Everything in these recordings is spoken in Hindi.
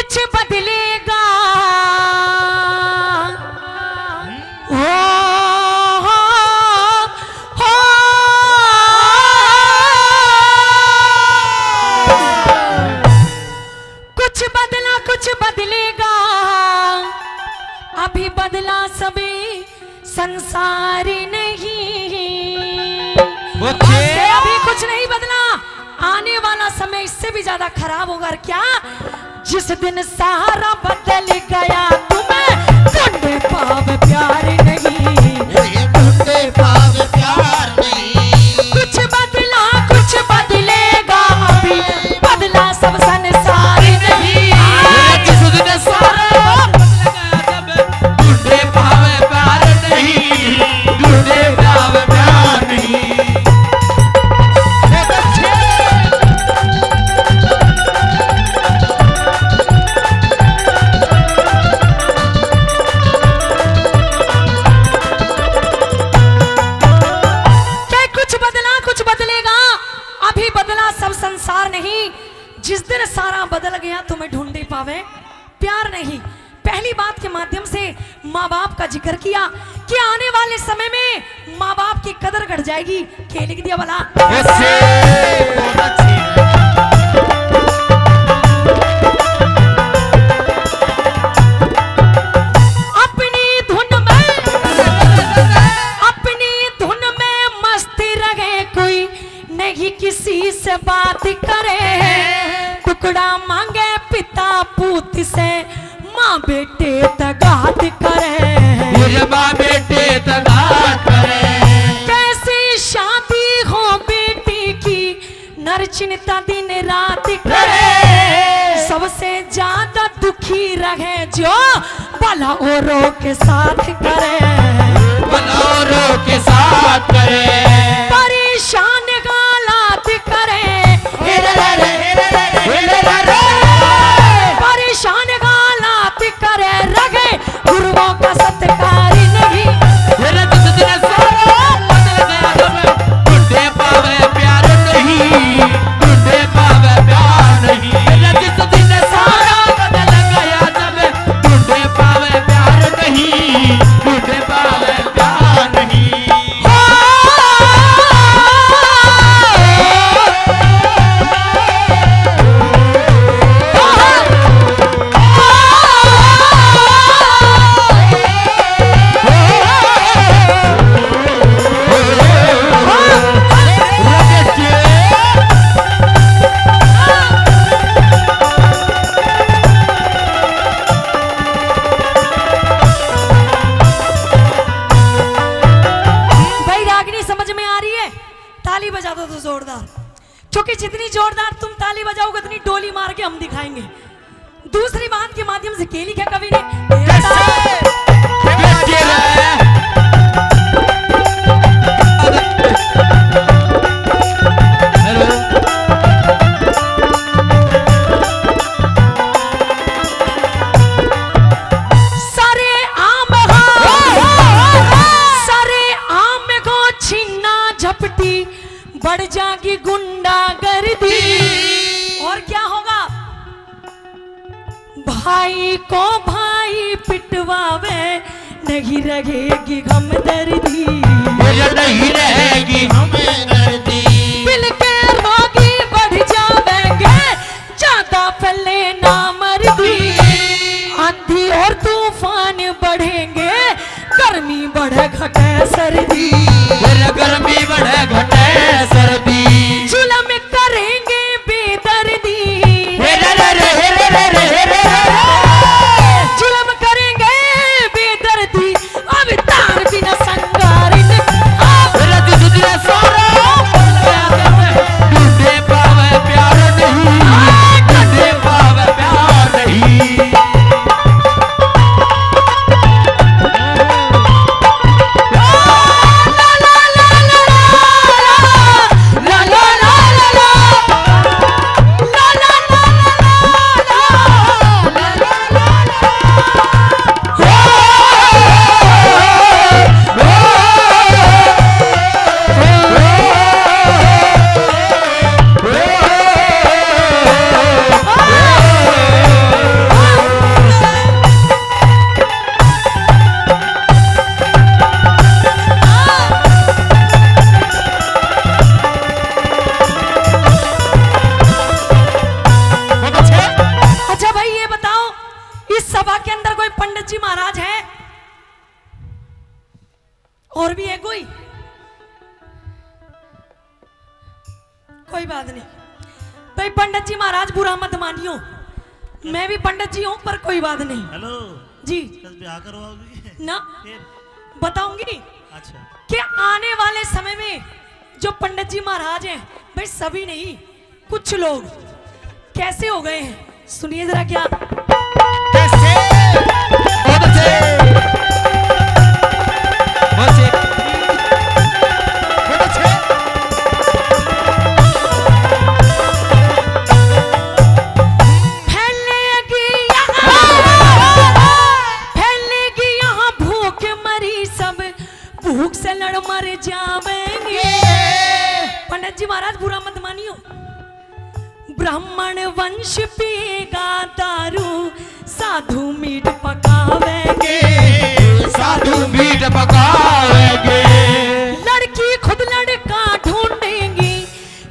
कुछ बदलेगा हो, हो, कुछ बदला कुछ बदलेगा, अभी बदला सभी संसार नहीं। अभी कुछ नहीं बदला, आने वाला समय इससे भी ज्यादा खराब होगा। क्या? जिस दिन सहारा बदल गया तुम्हें ढूंढे पाव प्यार नहीं, ढूंढे पाव प्यार नहीं। कुछ बदला कुछ बदलेगा, अभी बदला सब संसार नहीं। जिस दिन सहारा बदल गया ढूंढे पाव प्यार नहीं, ढूंढे पाव प्यार नहीं। संसार नहीं। जिस दिन सारा बदल गया तुम्हें ढूंढे पावे प्यार नहीं। पहली बात के माध्यम से माँ बाप का जिक्र किया कि आने वाले समय में माँ बाप की कदर घट जाएगी। क्या लिख दिया भला? किसी से बात करे, टुकड़ा मांगे पिता पूत से, माँ बेटे तगात करे, माँ बेटे तगात करे। कैसी शादी हो बेटी की, नर चिंता दिन रात करे। सबसे ज्यादा दुखी रहे जो भला औरों के साथ करे, भला औरों के साथ करे। परेशान परेशान गालात करे, रगे गुरुओं का सत्कार नहीं। ढूंढे पावे प्यार नहीं, ढूंढे पावे प्यार नहीं। जिस दिन सारा बदल गया तब ढूंढे पावे प्यार नहीं, ढूंढे पावे प्यार नहीं। क्योंकि जितनी जोरदार तुम ताली बजाओगे उतनी डोली मार के हम दिखाएंगे। दूसरी बात के माध्यम से क्या लिखा कवि ने? बढ़ जाएगी गुंडागर्दी। और क्या होगा? भाई को भाई पिटवावे, नहीं रहेगी हमदर्दी, नहीं रहेगी हमदर्दी। दिल के रोगी बढ़ जावेंगे, ज्यादा फैले ना मर्दी। आंधी और तूफान बढ़ेंगे, गर्मी बढ़े घटे सर्दी, गर्मी बढ़े घटे सर्दी। जुल्म करेंगे बेदर्दी, जुल्म करेंगे बेदर्दी, अब तार बिना संगार ढूंढे पावे प्यार नहीं, ढूंढे पावे प्यार नहीं। और भी है कोई? कोई बात नहीं भाई, पंडित जी महाराज बुरा मत मानियो, मैं भी पंडित जी हूं, पर कोई बात नहीं। हेलो जी कल ब्याह करवाओगी ना, फिर? बताऊंगी अच्छा कि आने वाले समय में जो पंडित जी महाराज हैं, भाई सभी नहीं, कुछ लोग कैसे हो गए हैं, सुनिए जरा क्या। कैसे? बहुत अच्छे, बहुत अच्छे, बहुत अच्छे। फैलेगी यहाँ भूख, मरी सब भूख से लड़ मर जावेंगे। पंडित जी महाराज बुरा मत मानियो, ब्राह्मण वंश पिएगा दारू, साधु मीट पकावेंगे, साधु मीट पकाएंगे। लड़की खुद लड़का ढूंढेंगी,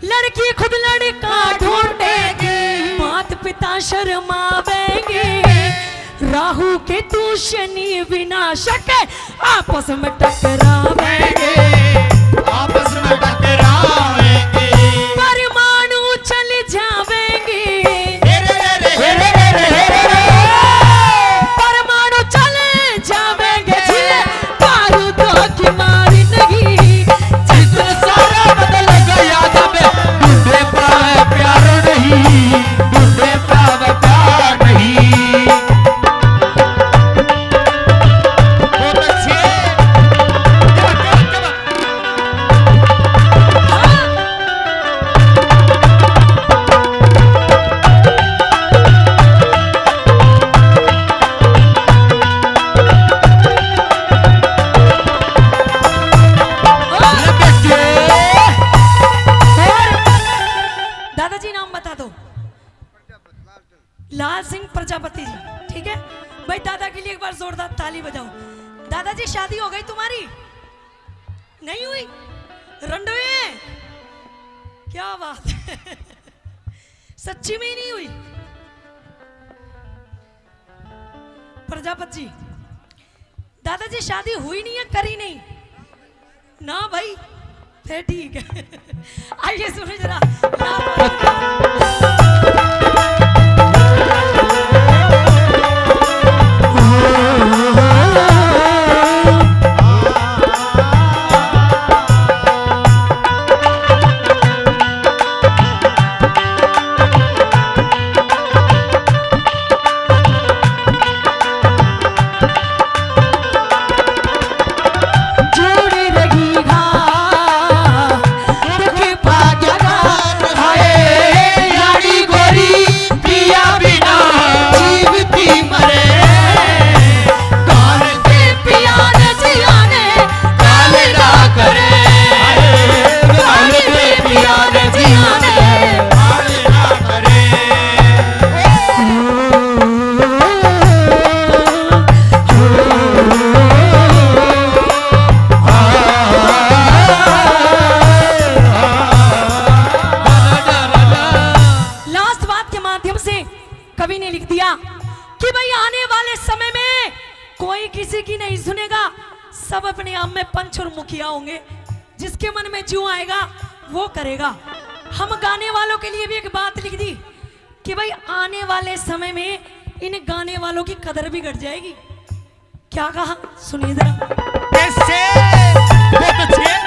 लड़की खुद लड़का ढूंढेंगी, माता पिता शर्मावेंगे, राहु के तू शनि विनाशक आपस में टकरावेंगे, आपस में टकराएंगे। परमाणु चल जावेंगे, परमाणु चले जावेंगे, बारूदों की मारी नहीं, चित्र सारा बदल गया जब ढूंढे पावे प्यार नहीं, ढूंढे पावे प्यार नहीं। बहुत अच्छे। दादाजी नाम बता दो। लाल सिंह प्रजापति जी, ठीक है भाई। दादा के लिए एक बार जोरदार ताली बजाओ। दादाजी शादी हो गई तुम्हारी? नहीं हुई? रंडवे हैं? क्या बात है, सच्ची में ही नहीं हुई? प्रजापति जी, दादाजी शादी हुई नहीं है, करी नहीं ना भाई? फिर ठीक है। आइए सुनो जरा। कवि ने लिख दिया कि भाई आने वाले समय में कोई किसी की नहीं सुनेगा, सब अपने आप में पंच और मुखिया होंगे, जिसके मन में जो आएगा वो करेगा। हम गाने वालों के लिए भी एक बात लिख दी कि भाई आने वाले समय में इन गाने वालों की कदर भी घट जाएगी। क्या कहा, सुनिए जरा। कैसे? बहुत अच्छे।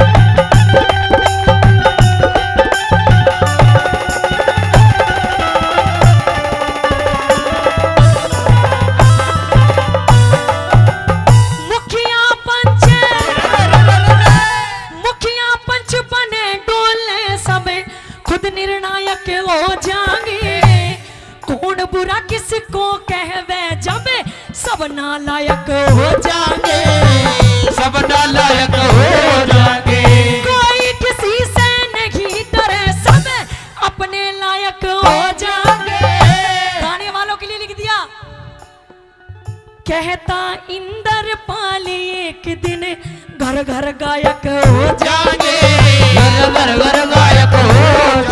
निर्णायक हो जाएंगे, कौन बुरा किसको कहवे जब सब नालायक हो जाएंगे, सब नालायक हो जाएंगे। कोई किसी से नहीं डरे, सब अपने लायक हो जाएंगे। गाने वालों के लिए लिख दिया, कहता इंदर पाली एक दिन घर घर गायक हो जाएंगे, घर घर गायक हो